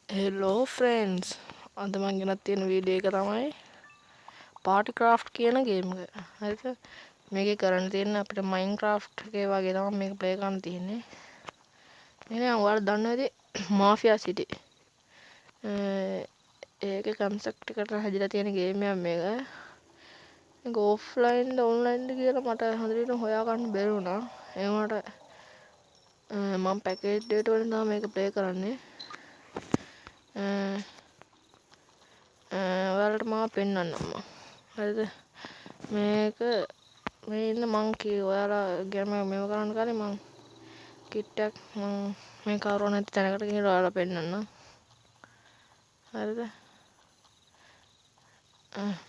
Hello friends අද මං ගෙනත් තියෙන වීඩියෝ එක තමයි පාටි ක්‍රාෆ්ට් කියන ගේම් එක. හරිද? මේකේ කරන්න තියෙන අපිට මයින්ක්‍රාෆ්ට් එකේ වගේ තමයි මේක ප්ලේ කරන්න තියෙන්නේ. මේ ඔයාලා දන්න ඇති මාෆියා සිටි. ඒකේ කන්සෙප්ට් එකට හැදිලා තියෙන ගේම් එකක් මේක. මේක ඔෆ්ලයින්ද ඔන්ලයින්ද කියලා මට හොඳට හොයාගන්න බැරි වුණා. ඒ වුණාට මම පැකේජ් ඩේටා වලින් තමයි මේක ප්ලේ කරන්නේ. ඔයාලට මාව පෙන්වන්නම් මම. හරිද? මේක මේ ඉන්න මං කී ඔයාලා ගේම මේව කරන්න කලින් මං කිට් එකක් මං මේ කවුරු නැති තැනකට ගිහලා ඔයාලා පෙන්වන්නම්. හරිද?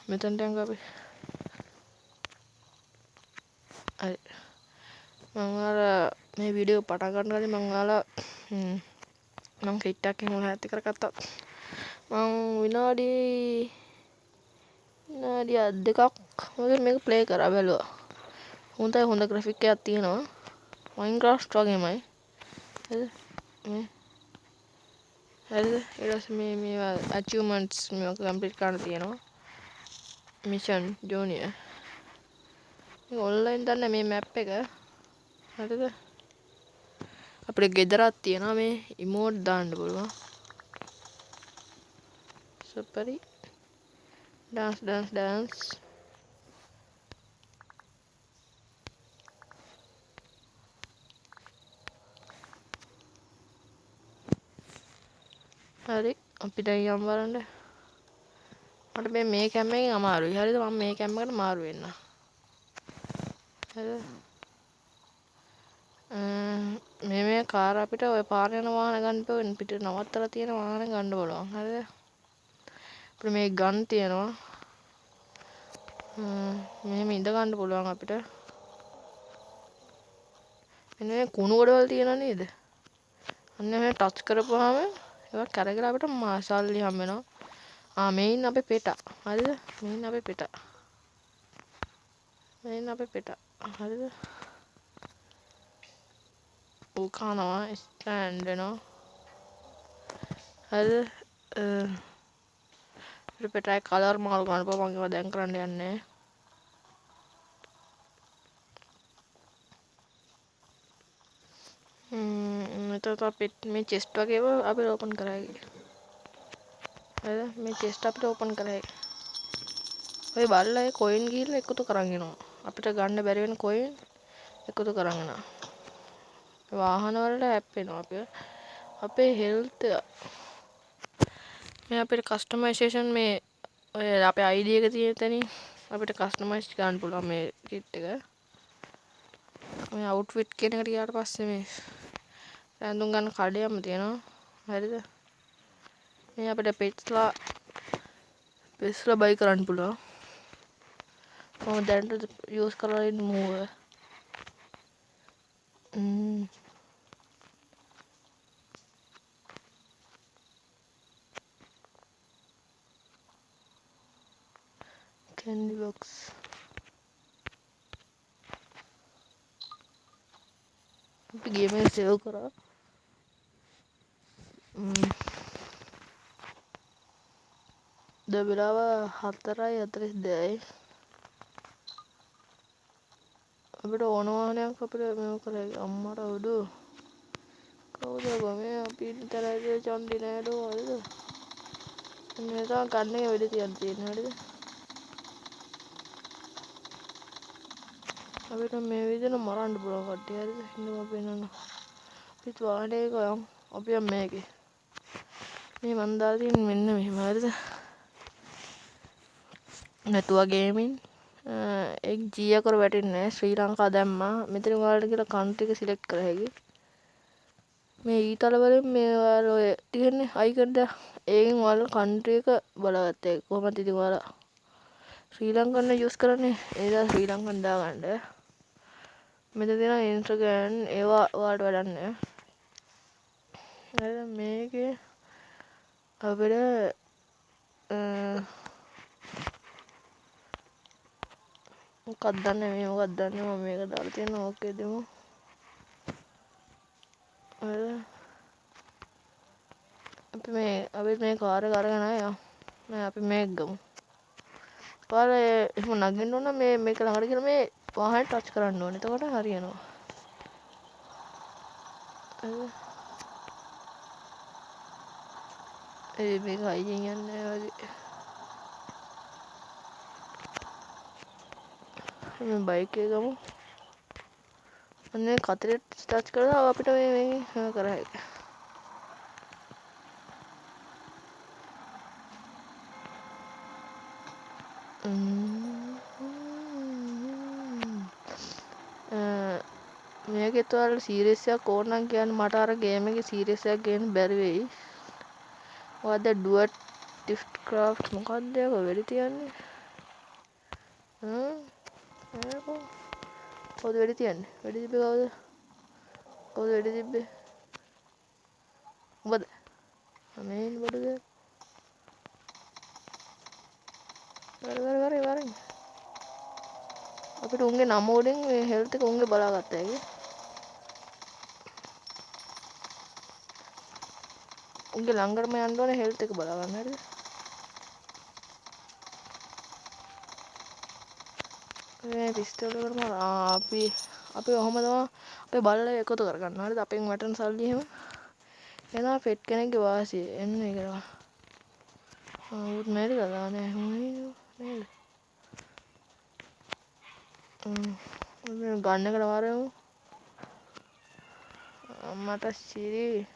මෙතනට යන්කෝ අපි. හරි. මං ඔයාලා මේ වීඩියෝ පටන් ගන්න කලින් මං ඔයාලා මං කිට් එකක් එහෙම හැටි කරගත්තා. මං විනාඩියක් දෙකක් වගේ මේක ප්ලේ කරා බැලුවා. හොඳ ග්‍රැෆික් එකක් තියෙනවා. මයින්ක්‍රාෆ්ට් වගේමයි. හරිද? හරිද? ඊට පස්සේ මේවා අචීව්මන්ට්ස් මේවා කම්ප්ලීට් කරන්න තියෙනවා. Mission junior. මේ ඔන්ලයින් දන්න මේ මැප් එක. හරිද? අපිට ගෙදරක් තියෙනවා මේ ඉමෝට් දාන්න පුළුවන්. සුපරි. ඩාන්ස්. හරි. අපිට යම් බලන්න. මට මේ කැම් එකෙන් අමාරුයි. හරිද? මම මේ කැම් එකට මාරු වෙන්න. හරිද? මේ කාර් අපිට ඔය පාර යන වාහන ගන්න පුළුවන්. පිට නවත්තලා තියෙන වාහන ගන්න බලන්න. හරිද? අපිට මේ ගන් තියෙනවා. මෙහෙම ඉඳ ගන්න පුළුවන් අපිට. මෙන්න මේ කුණු ගොඩවල් තියෙනව නේද? අන්න මේ ටච් කරපුවාම ඒවා කරගෙන අපිට සල්ලි හම්බ වෙනවා. මේ ඉන්න අපේ පෙටා. හරිද? මේ ඉන්න අපේ පෙටා. හරිද? ඌ කනවා ස්ටෑන්ඩ් වෙනවා. හරිද? අපේ පෙටායි කලර් මාරු ගන්න පුළුවන්. මම ඒවා දැන් කරන්න යන්නේ. එතකොට අපි මේ චෙස්ට් වගේ ඒවා අපිට ඕපන් කරයි. හරිද? මේ චෙස්ට් අපිට ඕපන් කරයි. ඔය බල්ලා ඒ කොයින් ගිහිල්ලා එකතු කරන් එනවා. අපිට ගන්න බැරි වෙන කොයින් එකතු කරන් එනවා. වාහන වලට හැප්පෙනවා අපේ හෙල්ත් මේ අපේ කස්ටමයිසේෂන් මේ ඔය අපේ ID එක තියෙන තැනින් අපිට කස්ටමයිස් ගන්න පුළුවන් මේ කිට් එක. මේ අවුට්ෆිට් කියන එකට ගියාට පස්සේ මේ රැඳුම් ගන්න කඩයක්ම තියෙනවා. හරිද? මේ අපිට පෙස්ලා බයි කරන්න පුළුවන්. මම දැනට යූස් කරලා ඉන්න මූව. කැන්ඩි බොක්ස්. අපි ගේම් එක සේව් කරා. වෙලාව 4:42යි. අපිට ඕන වාහනයක් අපිට මේව කරයි. අම්මට උඩු. කවුද මේ අපි ඉතරයි චන්දි නෑඩෝ හරිද? මේ තමයි කන්නේ වෙඩි තියන් තියෙන්නේ හරිද? අපිට මේ විදිහට මරන්න පුළුවන් කට්ටිය හරිද? ඉන්න මම පෙන්නන්න. අපිත් වාහනේ එක යමු. අපි යමු මේකේ. මේ මන් දාලා තියෙන්නේ මෙන්න මෙහෙම හරිද? නැතුවා ගේමින් එක් ජී අකුර වැටෙන්නේ ශ්‍රී ලංකා දැම්මා. මෙතන ඔයාලට කියලා කන්ට්‍රි එක සිලෙක්ට් කර හැකියි. මේ ඊතල වලින් මේ ඔයාලා ඔය තියෙන්නේ අයිකන්ට ඒකෙන් ඔයාලා කන්ට්‍රි එක බලගත්තා. කොහොමද ඉතින් ඔයාලා ශ්‍රී ලංකන් යූස් කරන්නේ? ඒදා ශ්‍රී ලංකන් දාගන්න. මෙතන තියෙනවා ඉන්ස්ටාග්‍රෑම් ඒවා ඔයාලට වැඩක් නැහැ. හරිද? මේකේ අපිට මොකක්ද දන්නේ මේ මොකක්ද දන්නේ මම මේක දාලා තියෙනවා. ඕකේ දෙමු. අපි මේ කාර් එක අරගෙන ආවා. අපි මේක ගමු. පාරේ එහෙම නගින්න ඕන මේක ළඟට ගිහලා මේ වාහනේ ටච් කරන්න ඕනේ. එතකොට හරියනවා. මේක අයියෙන් යන්නේ වගේ. මේ බයික් එක ගමු. අනේ කතරේ ටච් කරලා අපිට මේ කරා හැකියි. මේකෙත් ඔයාලට සීරියස් එකක් ඕන නම් කියන්න මට අර ගේම් එකේ සීරියස් එකක් ගේන්න බැරි වෙයි. මොකද්ද ඩුවට් ටිෆ්ට් ක්‍රාෆ්ට් මොකක්ද ඒක වෙඩි තියන්නේ? කවුද වෙඩි තියන්නේ? වෙඩි තිබ්බේ කවුද? කවුද වෙඩි තිබ්බේ? උඹද? මේ ඉන්න බඩද? වරෙන්. අපිට උන්ගේ නම උඩින් මේ හෙල්ත් එක උන්ගේ බලාගත්තා හැකි. උන්ගේ ළඟටම යන්න ඕනේ හෙල්ත් එක බලා ගන්න හරිද? මේ පිස්තෝල් එකටම අපි ඔහොම තමයි අපේ බල්ලව එකතු කරගන්න. හරිද? අපෙන් වැටෙන සල්ලි එහෙම එනවා පෙට් කෙනෙක්ගේ වාසිය. එන්න ඒක තමයි. උත් මේක දාන්නේ නේද? ගන්න එකට වාරයමු. අම්මට සිරි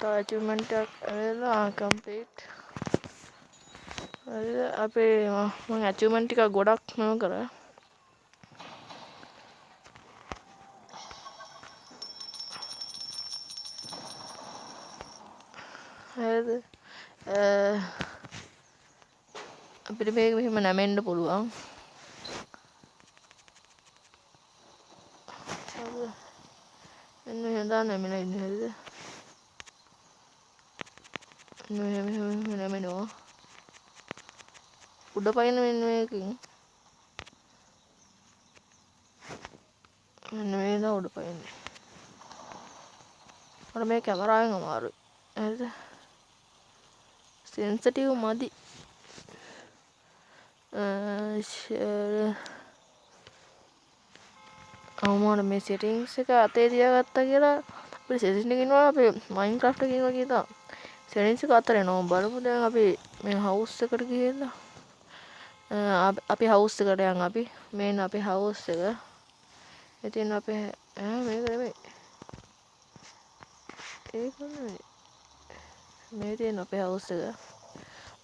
තව අචීව්මන්ට් එකක් ඇවිල්ලා කම්ප්ලීට්. හරිද? අපේ මම අචීව්මන්ට් ටික ගොඩක් මෙව කරා. හරිද? අපිට මේක මෙහෙම නැමෙන්න පුළුවන්. හරිද? එන්න එහෙම දාන්න නැමෙලා ඉන්නේ හරිද? මෙහෙම නැමෙනවා. උඩ පයින්න මෙන්න මේකෙන්. මෙන්න මේ දා උඩ පයින්නේ. අර මේ කැමරාවෙන් අමාරුයි. හරිද? සෙන්සිටිව් මදි. අම්මා මේ සෙටින්ග්ස් එක අතේ තියාගත්තා කියලා අපේ සෙටින්ග් එක ඉන්නවා අපේ මයින්ක්‍රාෆ්ට් එකේ ඉන්නවා කියලා. සෙටින්ග්ස් එක අතර එනවා. බලමු දැන් අපි මේ හවුස් එකට ගිහිල්ලා අපි හවුස් එකට යන් අපි මේන අපේ හවුස් එක. ඉතින් අපේ මේක නෙමෙයි. ඒක නෙමෙයි. මේ තියෙන අපේ හවුස් එක.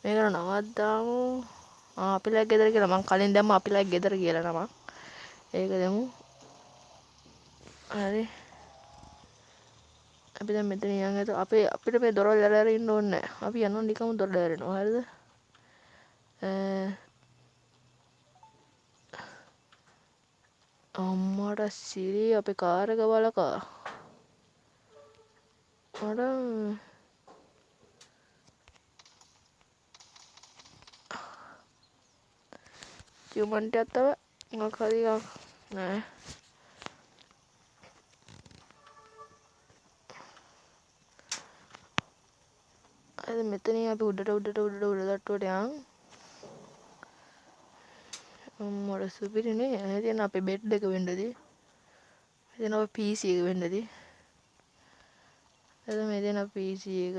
මේකට නමක් දාමු. අපිලා ගෙදර කියලා මං කලින් දැම්ම අපිලා ගෙදර කියලා නමක්. ඒක දෙමු. හරි. අපි දැන් මෙතන යන් අපිට මේ දොරවල් ඇරලා ඉන්න ඕනේ නැහැ. අපි යනවා නිකම්ම දොරට ඇරෙනවා. හරිද? අම්මට සිරි අපේ කාර් එක බලකා. මට චිව්මන්ට් එකක් තව මොකක් හරි එකක් නෑ. අද මෙතනින් අපි උඩට තට්ටුවට යන්. අම්මට සුපිරිනේ. එතන අපේ බෙඩ් එක වෙන්නදී. එතන අපේ PC එක වෙන්නදී. එතන මෙතන PC එක.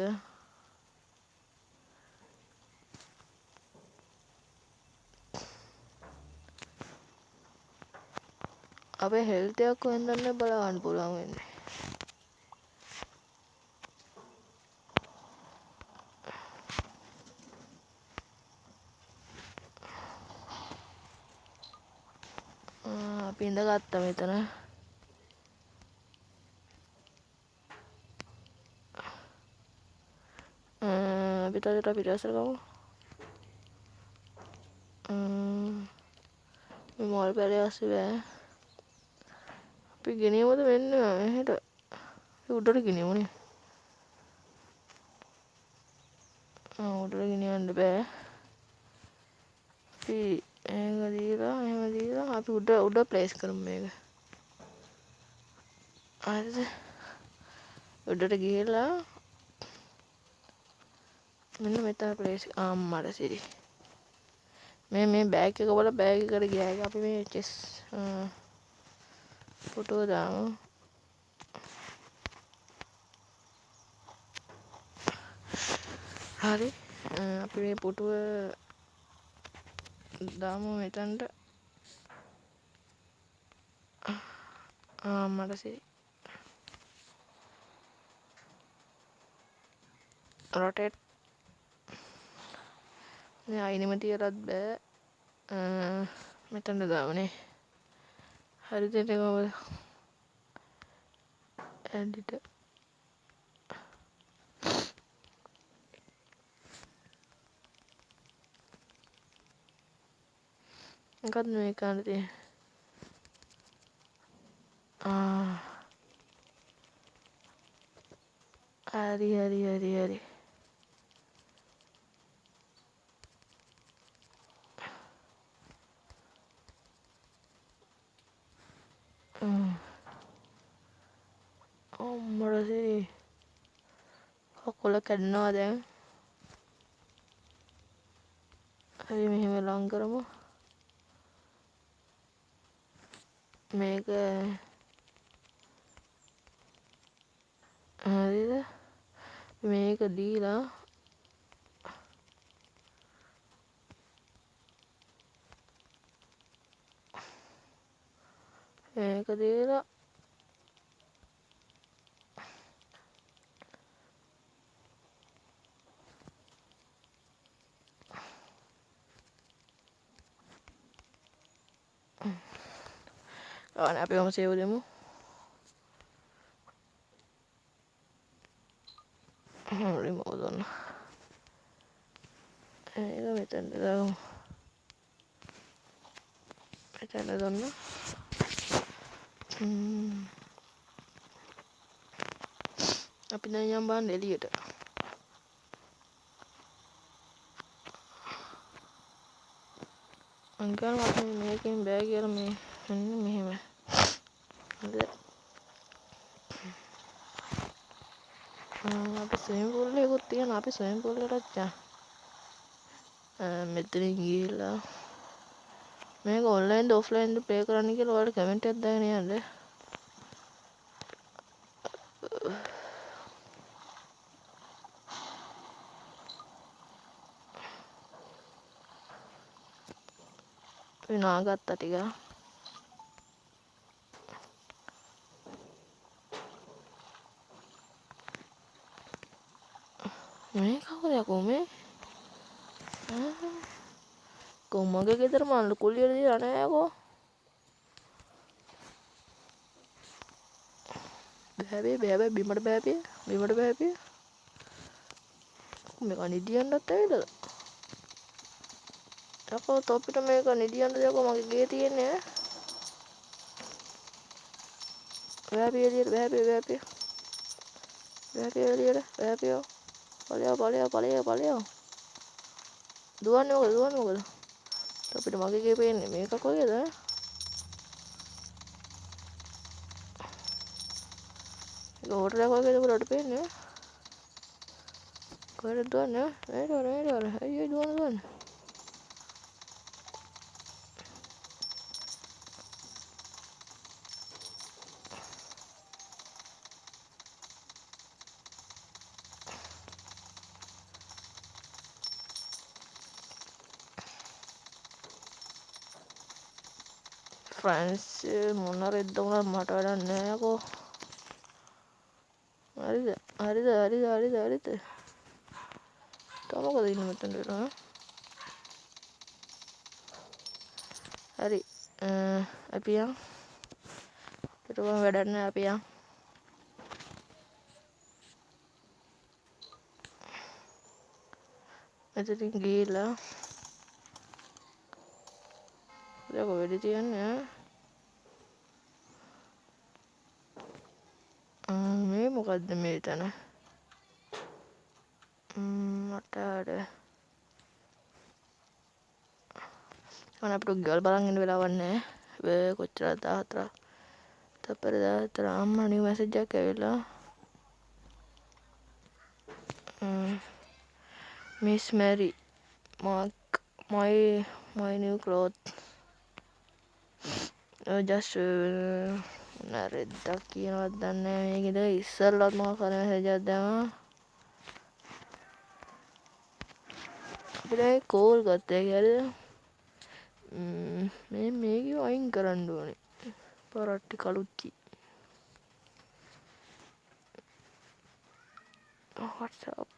අපේ හෙල්ත් එකක් කොහෙන්ද බලා ගන්න පුළුවන් වෙන්නේ. අපි ඉඳගත්තා මෙතන. අපි තාලට අපි ඉස්සර ගමු. මේ මෝල් පැලේ ආස්සේ බෑ. අපි ගෙනියමුද වෙන්න එහෙට. උඩට ගෙනියමුනේ. උඩට ගෙනියන්න බෑ. අපි එහෙම දීලා අපි උඩ ප්ලේස් කරමු මේක. හරිද? උඩට ගිහලා මෙන්න මෙතන ප්ලේස් අම්මට සිරි. මේ බෑග් එක වල බෑග් එකට ගියා. අපි මේ චෙස් ෆොටෝ දාමු. හරි. අපි මේ ෆොටුව දාමු මෙතනට. අම්මට සිරි. rotate. මේ අයිනෙම තියලත් බෑ. මෙතනට දාමුනේ. හරිද කොහමද? edit. මොකක්ද මේ කරන්න තියෙන්නේ? හරි. අම්මට සිරි. කකුල කැඩෙනවා දැන්. හරි මෙහෙම ලං කරමු. මේක හරිද? මේක දීලා අපි ඔහම සේව් දෙමු. රිමූව් දුන්න. ඒක මෙතනට දාමු. මෙතන දුන්න. අපි දැන් යම් බලන්න එළියට. අංකල් අපි මේකෙන් බෑ කියලා මේ මෙන්න මෙහෙම. හරිද? අපි ස්විමින් pool එකකුත් තියෙනවා. අපි ස්විමින් pool එකට මෙතනින් ගිහිල්ලා මේක ඔන්ලයින්ද ඔෆ්ලයින්ද ප්ලේ කරන්න කියලා ඔයාලට කමෙන්ට් එකක් දාගෙන යන්න. විනාගත්තා ටික. මේ කවුද යකෝ මේ? කොම්මගේ ගෙදර මල්ලු කුලියට දීලා නැහැ යකෝ. බෑ බිමට බෑපිය. මේක නිදියන්නත් ඇවිදලා. යකෝ තොපිට මේක නිදියන්නද යකෝ මගේ ගේ තියෙන්නේ ඈ. බෑපිය එළියට බෑපියෝ. ඵලයෝ. දුවන්නේ මොකද? තොපිට මගේ ගේ පේන්නේ මේක කොහෙද? ඒක හොටලයක් වගේද උඩට පේන්නේ? කොහෙද දුවන්නේ? මේක අයියෝ දුවන්නේ. ෆ්‍රැන්ස් මොන රෙද්ද වුණත් මට වැඩක් නෑ යකෝ. හරිද? තව මොකද ඉන්නේ මෙතනට ඈ? හරි. අපි යන්. ඊට පස්සේ වැඩක් නෑ අපි යන්. මෙතනින් ගිහිල්ලා යකෝ වෙඩි තියන්නේ ඈ. මේ මොකද්ද මේ තන? මට අර අපිට ගෙවල් බලන් ඉන්න වෙලාවක් නෑ. කොච්චර 14 තපර අම්මා නිව් මැසේජ් එකක් ඇවිල්ලා Miss Mary Mark my new clothes just නැරෙද්දක් කියනවත් දන්නේ නැහැ මේකද ඉස්සල්ලත් මොකක් හරි මැසේජ් එකක් දැම්මා අපිට කෝල් ගත්තා කියලා මේක අයින් කරන්න ඕනේ පරට්ටි කලුච්චි WhatsApp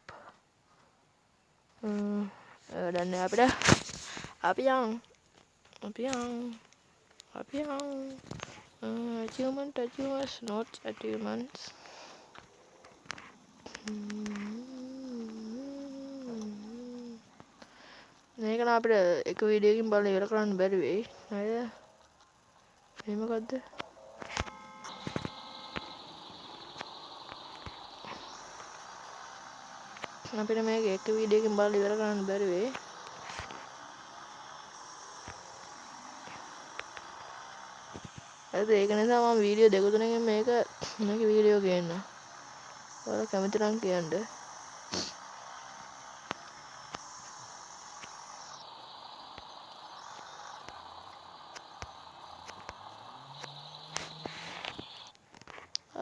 වැඩන්නේ අපිට අපි යන් achievements not achievements මේක නම් අපිට එක වීඩියෝ එකකින් බලලා ඉවර කරන්න බැරි වෙයි නේද මේ මොකද්ද අපිට මේක එක වීඩියෝ එකකින් බලලා ඉවර කරන්න බැරි වෙයි ඒක නිසා මම වීඩියෝ දෙක තුනකින් මේක වීඩියෝ ගේන්න ඔයාලා කැමති නම් කියන්න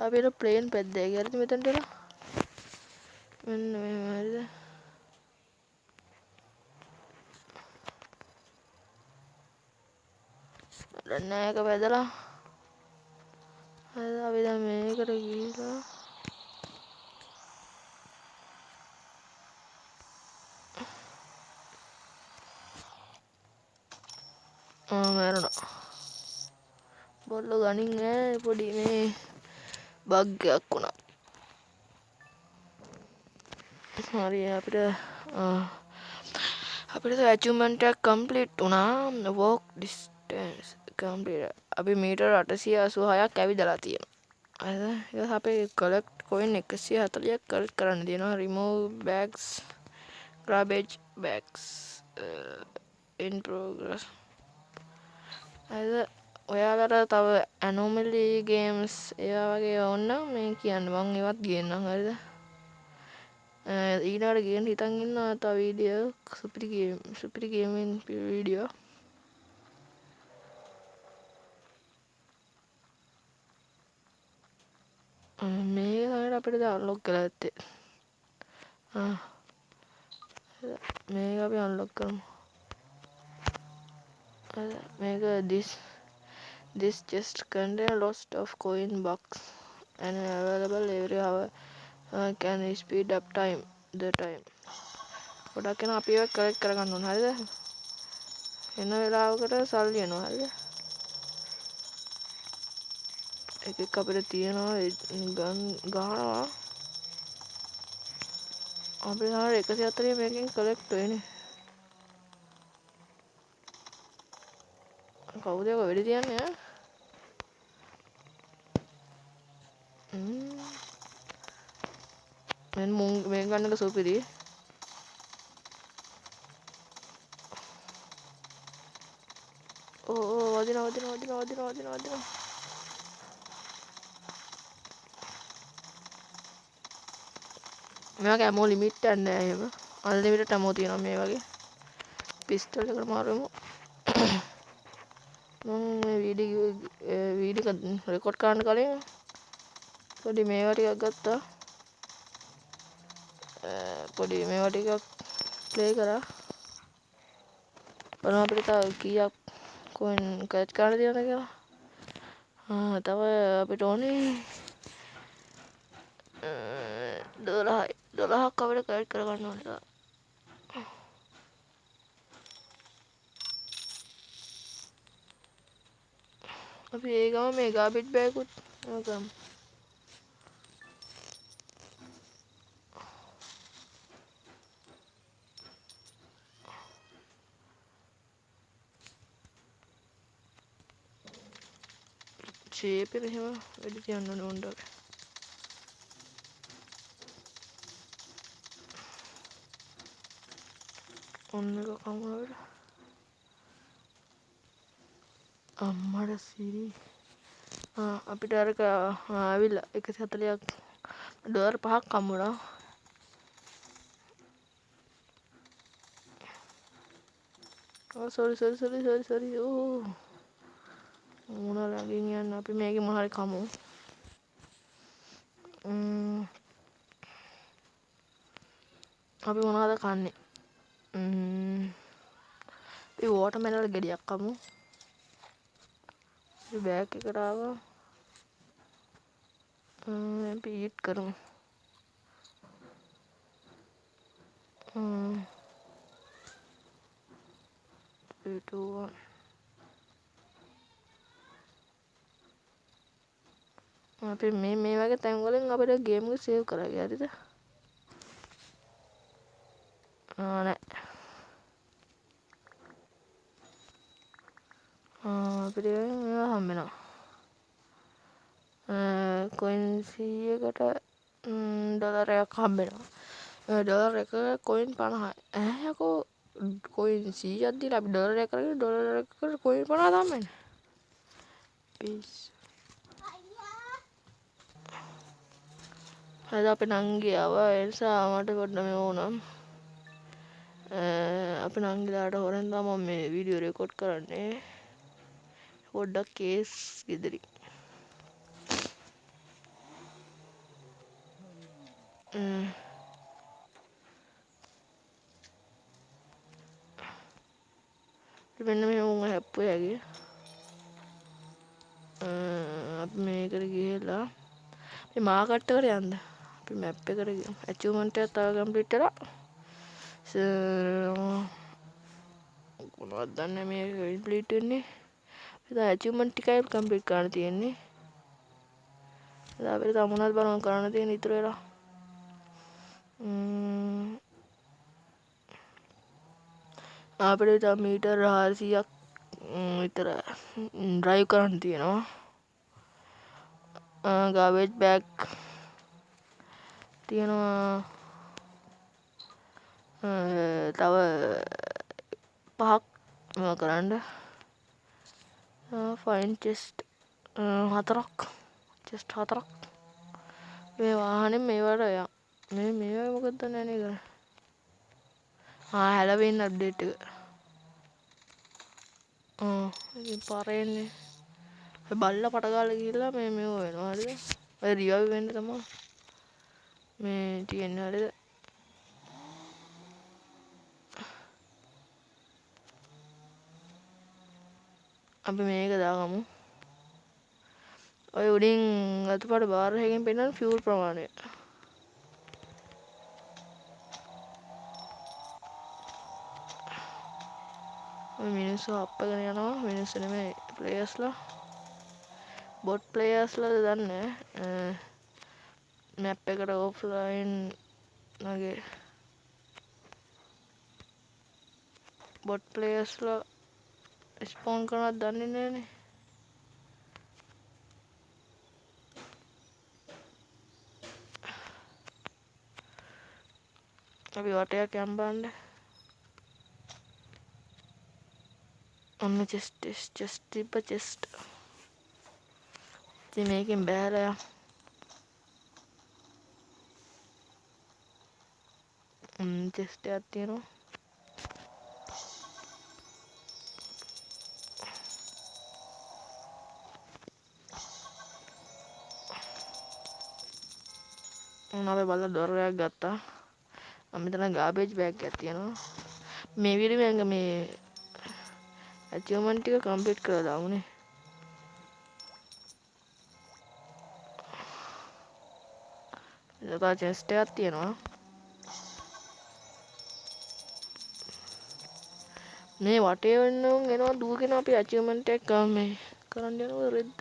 අපිට ප්ලේන් පැද්දේ කියලා මෙතනට එලා මෙන්න මේ හරිද දැන් ඒක පැදලා හරිද අපි දැන් මේකට ගිහලා මැරුණා බොල්ලෝ ගනින් ඈ පොඩි මේ බග් එකක් වුණා හරි අපිට achievement එකක් complete වුණා walk distance complete අපි මීටර 886ක් ඇවිදලා තියෙනවා හරිද ඊට අපේ collect coin 140ක් collect කරන්න තියෙනවා remove bags garbage bags in progress හරිද ඔයාලට තව anomaly games ඒවා වගේ ඕන නම් මේ කියන්න මම ඒවත් ගේන්නම් හරිද ඊළඟට ගේන්න හිතන් ඉන්නවා තව වීඩියෝ සුපිරි ගේමින් වීඩියෝ මේක තමයි අපිට දැන් අන්ලොක් කරලා ඇත්තේ මේක අපි අන්ලොක් කරමු මේක this just contain lots of coin box and available every hour can speed up the time ගොඩක් කෙනා අපි ඒක කලෙක්ට් කරගන්න ඕන හරිද එන වෙලාවකට සල්ලි එනවා හරිද එක අපිට තියෙනවා ගහනවා අපිට තමයි 140 මේකෙන් කලෙක්ට් වෙන්නේ කවුද ඒක වෙඩි තියන්නේ ඈ මෙන්න මේ ගන්නක සුපිරි වදිනවා මේක ඇමෝ ලිමිට් එකක් නෑ එහෙම අන්ලිමිටඩ් ඇමෝ තියෙනවා මේ වගේ පිස්තල් එකට මාරුවෙමු මම මේ වීඩියෝ රෙකෝඩ් කරන්න කලින් පොඩි මේවා ටිකක් ගත්තා පොඩි මේවා ටිකක් ප්ලේ කරා බලමු අපිට තව කීයක් කොයින් කලෙක්ට් කරන්න තියෙනවද කියලා තව අපිට ඕනේ 12ක් අපිට කලෙක්ට් කරගන්න ඕනේ අපි ඒ ගම මේ ගාබිට් බෑගුත් ගමු ෂේප් එක එහෙම වැඩි තියන්න ඕනේ උන්ට ඔන්න එක කමකට අම්මට සිරි අපිට අරක ඇවිල්ලා $140ක් $5ක් හම්බුණා. සෝරි මොනවා ළඟින් යන්න අපි මේකේ මොනවා හරි කමු. අපි මොනවද කන්නේ? අපි වෝටර්මෙලන් ගෙඩියක් කමු. අපි බෑග් එකට ආවා. අපි ඊට් කරමු. අපි මේ වගේ තැන් වලින් අපිට ගේම් එක සේව් කරගන්න හරිද? නෑ. අපිට මේවා හම්බෙනවා. කොයින් 100කට ඩොලරයක් හම්බෙනවා. ඩොලර් එක කොයින් 50යි. යකෝ කොයින් 100ක් දීලා අපි ඩොලර් එකකට ඩොලර් එකකට කොයින් 50 හම්බෙන්නේ. පිස්. අද අපේ නංගි ආවා. ඒ නිසා මට පොඩ්ඩක් මේ වුණා. අපේ නංගිලාට හොරෙන් තමයි මම මේ වීඩියෝ රෙකෝඩ් කරන්නේ. පොඩ්ඩක් කේස් ගෙදරින්. මෙන්න මේ උන් හැප්පුවේ ඇගේ. අපි මේකට ගිහලා මේ මාකට් එකට යන්න. අපි මැප් එකට ගියමු. ඇචීව්මන්ට් එක තව කම්ප්ලීට් කරලා මොනවද දන්නේ මේක කම්ප්ලීට් වෙන්නේ. ඉතින් ඇචීව්මන්ට් ටිකයි කම්ප්ලීට් කරන්න තියෙන්නේ. ඉතින් අපිට තව මොනවද බලන්න කරන්න තියෙන ඉතුරු වෙලා. අපිට තව මීටර් 400ක් විතර ඩ්‍රයිව් කරන්න තියෙනවා. ගාබේජ් බෑග් තියෙනවා තව 5ක් මේවා කරන්න. ෆයින් චෙස්ට් 4ක් චෙස්ට් 4ක් මේ වාහනේ මේවට මේවා මොකද දන්නේ නේද? හැලෝවින් අප්ඩේට් එක. ඉතින් පාරේන්නේ බල්ලා පට ගාලා ගිහිල්ලා මේව වෙනවා හරිද? ඔය රිවයිව් වෙන්න තමයි මේ තියෙන්නේ හරිද? අපි මේක දාගමු. ඔය උඩින් අතුපට බාර් එකකින් පෙන්නන ෆියුල් ප්‍රමාණය. ඔය මිනිස්සු අප්පගෙන යනවා. මිනිස්සු නෙමෙයි ප්ලේයර්ස්ලා. බොට් ප්ලේයර්ස්ලාද දන්නේ නැහැ. මැප් එකට ඔෆ්ලයින් වගේ බොට් ප්ලේයර්ස්ලා ස්පෝන් කරනවද දන්නේ නැහනේ. අපි වටයක් යම් බලන්න. ඔන්න චෙස්ට් තිබ්බ චෙස්ට්. ඉතින් මේකෙන් බෑලා චෙස්ට් එකක් තියෙනවා. අපි බලලා ඩොලරයක් ගත්තා. මෙතන ගාබේජ් බෑග් එකක් තියෙනවා. මේ වීඩියෝ මේ ඇචීව්මන්ට් ටික කම්ප්ලීට් කරලා දාමුනේ. එතකොට චෙස්ට් එකක් තියෙනවා. මේ වටේ වෙන්න උන් එනවා දුවගෙන අපි ඇචීව්මන්ට් එක මේ කරන්න යනවා රෙද්ද.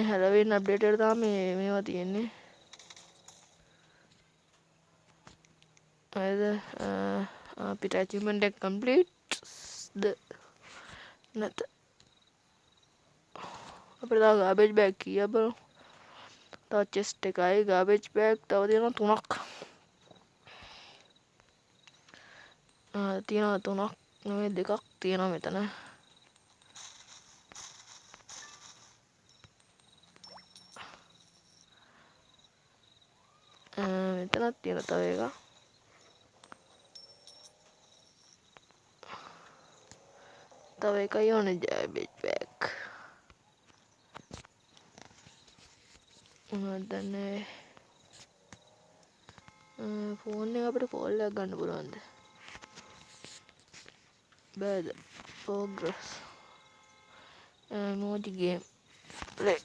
හැලෝවින් අප්ඩේට් එකට තමයි මේවා තියෙන්නේ. හරිද? අපිට ඇචීව්මන්ට් එක කම්ප්ලීට්ද නැත. අපිට තව ගාබේජ් බෑග් කීයක් බලමු. තව චෙස්ට් එකයි ගාබේජ් බෑග් තව තියෙනවා 3ක්. තියෙනවා 3ක් නෙවෙයි 2ක් තියෙනවා මෙතන. මෙතනත් තියෙන තව එකක්. තව එකයි ඕනේ ජෑබේජ් බෑග්. දන්නේ ෆෝන් එක අපිට කෝල් එකක් ගන්න පුළුවන්ද? බෑද? progress emoji game play.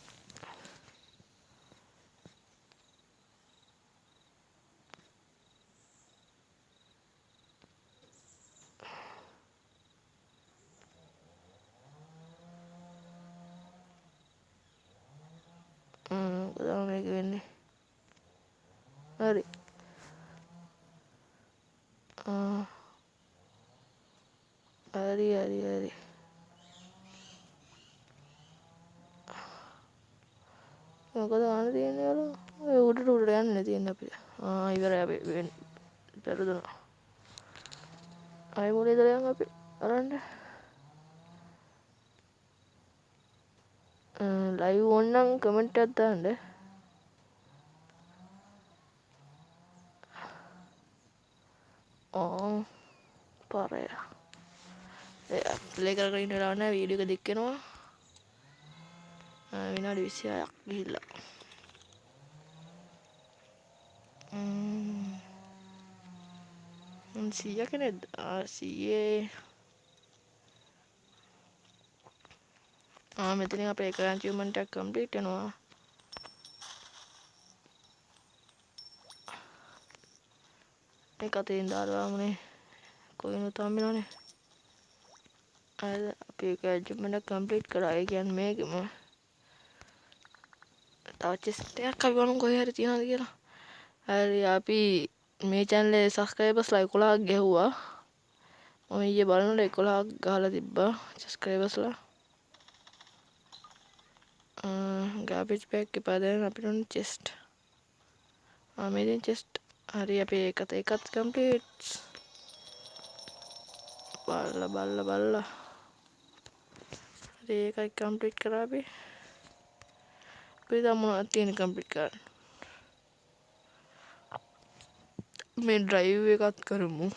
කොහොමද මේක වෙන්නේ? හරි. හරි. මොකද ගන්න තියෙන්නේ යාළුවා? ඔය උඩට යන්න තියෙන්නේ අපිට. ඉවරයි අපි පෙරදුනා. ආයෙ මොලේ දාලා අපි අරන්න. ලයිව් ඕනනම් කමෙන්ට් එකක් දාන්න. පාරය. ප්ලේ කරගෙන ඉන්න වෙලාවක් නැහැ. වීඩියෝ එක දික් වෙනවා. විනාඩි 26ක් ගිහිල්ලා. ම් 100 කෙනෙක්ද? 100 මෙතනින් අපේ එක අචීව්මන්ට් එකක් කම්ප්ලීට් වෙනවා. මේක අතෙන් දාලාමුනේ කොයිනුත් හම්බෙනවනේ. අපි එක අචීව්මන්ට් එකක් කම්ප්ලීට් කරා. ඒ කියන්නේ මේකෙම තව චෙස්ට් එකක් අපි බලමු කොහේ හරි තියනවද කියලා. හරි අපි මේ channel එකේ subscribersලා 11ක් ගැහුවා. මම ඊයේ බලනකොට 11ක් ගහලා තිබ්බා subscribersලා. garbage bag එපා දැන් අපිට ඕනේ chest. මේ දෙන chest. හරි අපි ඒකත් complete. බල්ලා. හරි ඒකයි complete කරා අපි. අපි දැන් මොනවද තියෙන්නේ complete කරන්න. මේ drive එකත් කරමු.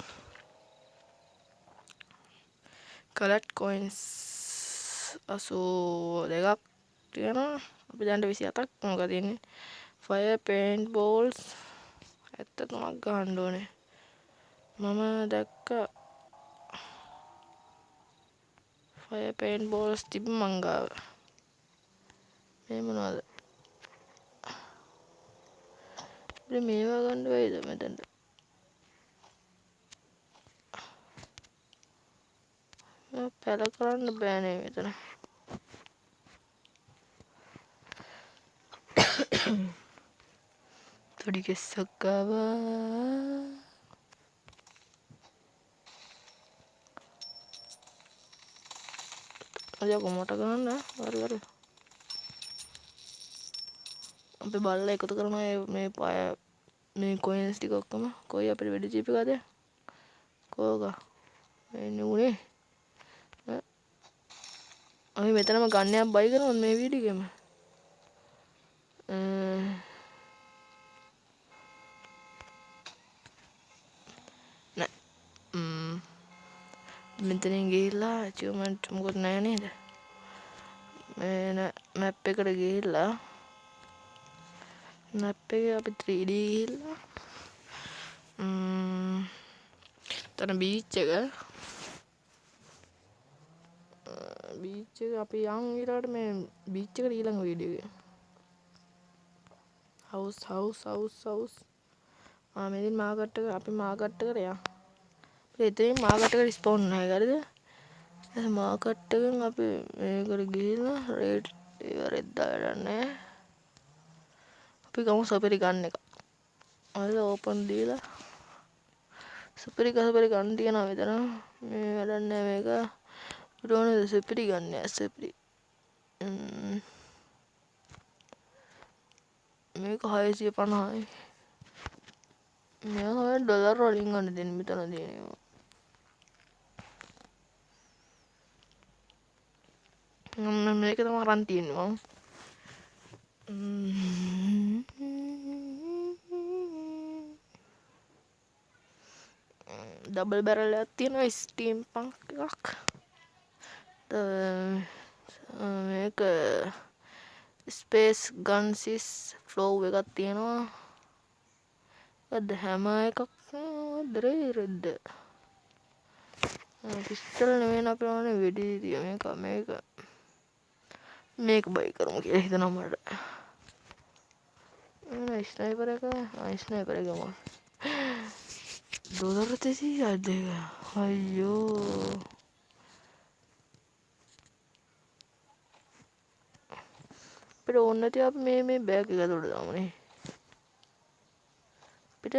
collect coins 82ක් තියෙනවා. අපි දැන් 27ක් මොකද තියෙන්නේ? fire paint balls 73ක් ගන්න ඕනේ. මම දැක්ක fire paint balls තිබ්බ මං ගාව. මේ මොනවද? අපිට මේවා ගන්න බැයිද මෙතනට? පැල කරන්න බෑනේ මෙතන. තොඩි කෙස්සක් ආවා. අයියෝ කොමට ගන්න හරි. අපි බල්ලා එකතු කරනවා මේ පාය මේ කොයින්ස් ටික ඔක්කොම. කොයි අපිට වෙඩි චීප් එකද? කෝක? මේ නුනේ. අපි මෙතනම ගන්නයක් බයි කරනවා මේ වීඩියෝ එකේම. නෑ. මෙතනින් ගිහිල්ලා achievement මොකුත් නැහැ නේද? මේ මැප් එකට ගිහිල්ලා මැප් එකේ අපි 3D ගිහිල්ලා තන බීච් එක අපි යන් ඊළඟට මේ බීච් එකට ඊළඟ වීඩියෝ එක. house මෙතන මාකට් එක අපි මාකට් එකට යන්. එතනින් මාකට් එකට ස්පෝන් නැහැ හරිද? මාකට් එකෙන් අපි මේකට ගිහිල්ලා රේට් ඉවරෙත් දාලා නැහැ. අපි ගමු සපිරි ගන්න එක. හරිද? ඕපන් දීලා සුපිරි ගන්න තියනවා මෙතන. මේ වැඩක් නැහැ මේක. අපිට සුපිරි ගන්න සුපිරි. මේක 650යි. මේක තමයි ඩොලර් වලින් ගන්න දෙන්නේ මෙතන තියෙනවා. මේක තමයි අරන් තියෙන්නේ මම. ඩබල් බැරල් එකක් තියෙනවා ස්ටීම් පන්ක් එකක්. මේක ස්පේස් ගන්සිස් ෆ්ලෝව් එකක් තියෙනවා. අද හැම එකක් රෙද්ද පිස්තල් නෙවෙයි අපි ඕනේ වෙඩි තිය මේක බයි කරමු කියලා හිතනවා මට. ස්නයිපර් එක ස්නයිපර් එක මොකක්ද $300 දෙක අයියෝ අපිට ඕන නැති අපි මේ බෑග් එක ඇතුළට දාමුනේ. අපිට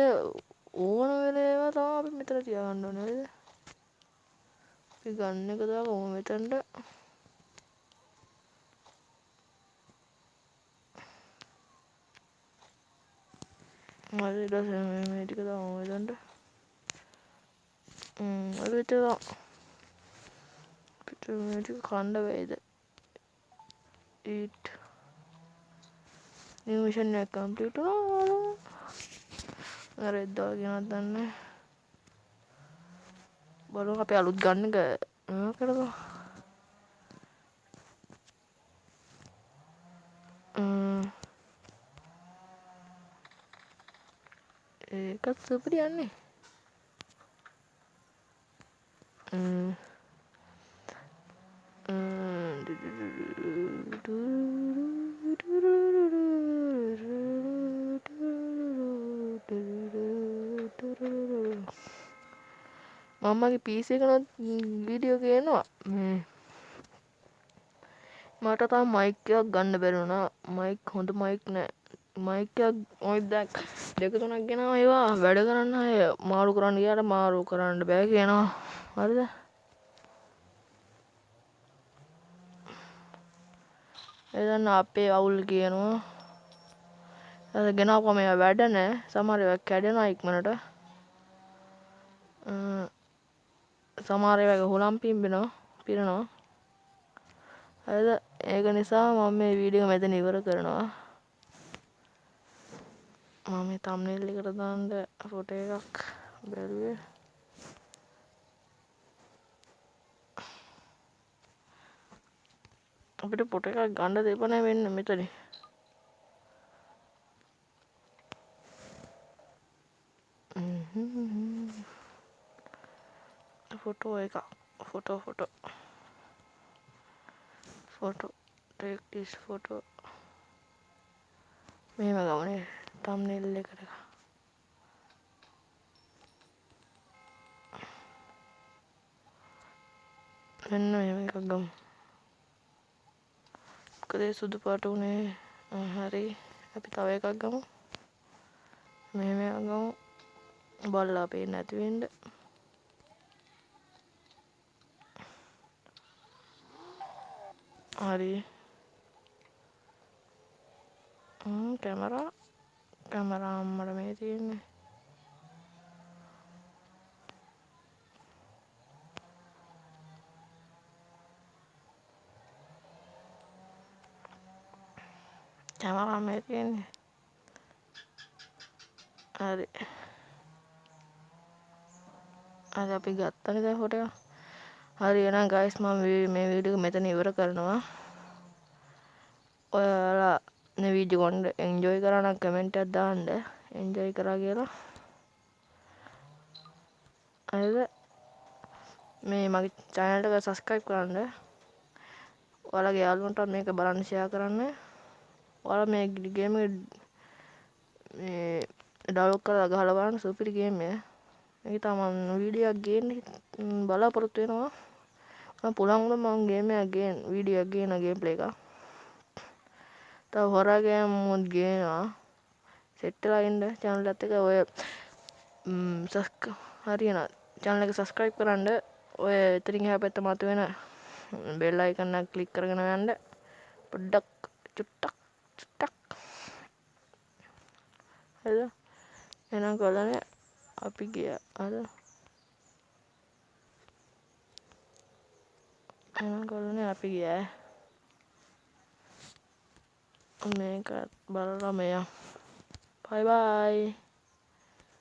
ඕන වෙන ඒවා තමයි අපි මෙතන තියාගන්න ඕනේ නේද? අපි ගන්න එක දාගමු මෙතනට. හරි ඊට පස්සේ මේ ටික දාමු මෙතනට. අර විතර අපිට මේ ටික කන්න වෙයිද? eat new mission එක complete වුණා. අර එද්දා කියනක් දන්නේ. බලමු අපි අලුත් ගන්න එක කරමු. ඒකත් සුපිරි යන්නේ. මමගේ PC එකනොත් වීඩියෝ ගේනවා. මට තාම මයික් එකක් ගන්න බැරි වුණා. මයික් හොඳ මයික් නෑ. මයික් එකක් ඔය දැන් දෙක තුනක් ගෙනාවා ඒවා වැඩ කරන්න අය මාරු කරන්න ගියාට මාරු කරන්න බෑ කියනවා. හරිද? එදන්න අපේ අවුල් කියනවා. ගෙනාවම ඒවා වැඩ නෑ. සමහර ඒවා කැඩෙනවා ඉක්මනට. සමහර ඒවා හුලම් පිරෙනවා. හරිද? ඒක නිසා මම මේ වීඩියෝ මෙතන ඉවර කරනවා. මම මේ තම්බ්නේල් එකට දාන්න ෆොටෝ එකක් බැලුවේ. අපිට ෆොටෝ එකක් ගන්න දෙපණ වෙන්න මෙතන. ෆොටෝ එකක් ෆොටෝ take this photo මෙහෙම ගමනේ thumbnail එකට මෙන්න මෙහෙම එකක් ගමු. මොකද සුදු පාට උනේ හරි අපි තව එකක් ගමු. මෙහෙම එකක් ගමු. බලලා පේන්නේ නැති වෙන්න. හරි කැමරා අම්මට මේ තියෙන්නේ. කැමරා මේ තියෙන්නේ. හරි. අද අපි ගත්තනේ දැන් ෆොටෝ එක. හරි එහෙනම් ගයිස් මම මේ වීඩියෝ එක මෙතන ඉවර කරනවා. ඔයාලා මේ වීඩියෝ එක එන්ජොයි කරා නම් කමෙන්ට් එකක් දාන්න. එන්ජොයි කරා කියලා. හරිද? මේ මගේ channel එක subscribe කරන්න. ඔයාලගේ යාළුවන්ට මේක බලන්න share කරන්න. ඔයාලා මේ ගේම් එක මේ ඩවුන්ලෝඩ් කරලා ගහලා බලන්න සුපිරි ගේම් එක. මේක තමයි වීඩියෝ එකක් ගේන්න බලාපොරොත්තු වෙනවා. මම පුළුවන් වුණොත් මම ගේම් එකක් වීඩියෝ එකක් ගේන ගේම් ප්ලේ එකක්. තව හොරා ගේම් මොඩ් ගේනවා. සෙට් වෙලා ඉන්න channel එකත් එක ඔය හරි එහෙනම් channel එක subscribe කරන්න. ඔය එතනින් එහා පැත්තේ මතුවෙන බෙල් අයිකන් එක ක්ලික් කරගෙන යන්න. පොඩ්ඩක් චුට්ටක් හරිද? එහෙනම් කොල්ලනේ අපි ගියා. හරිද? එහෙනම් කොල්ලනේ අපි ගියා. මේක බලලා මෙයා බයි බයි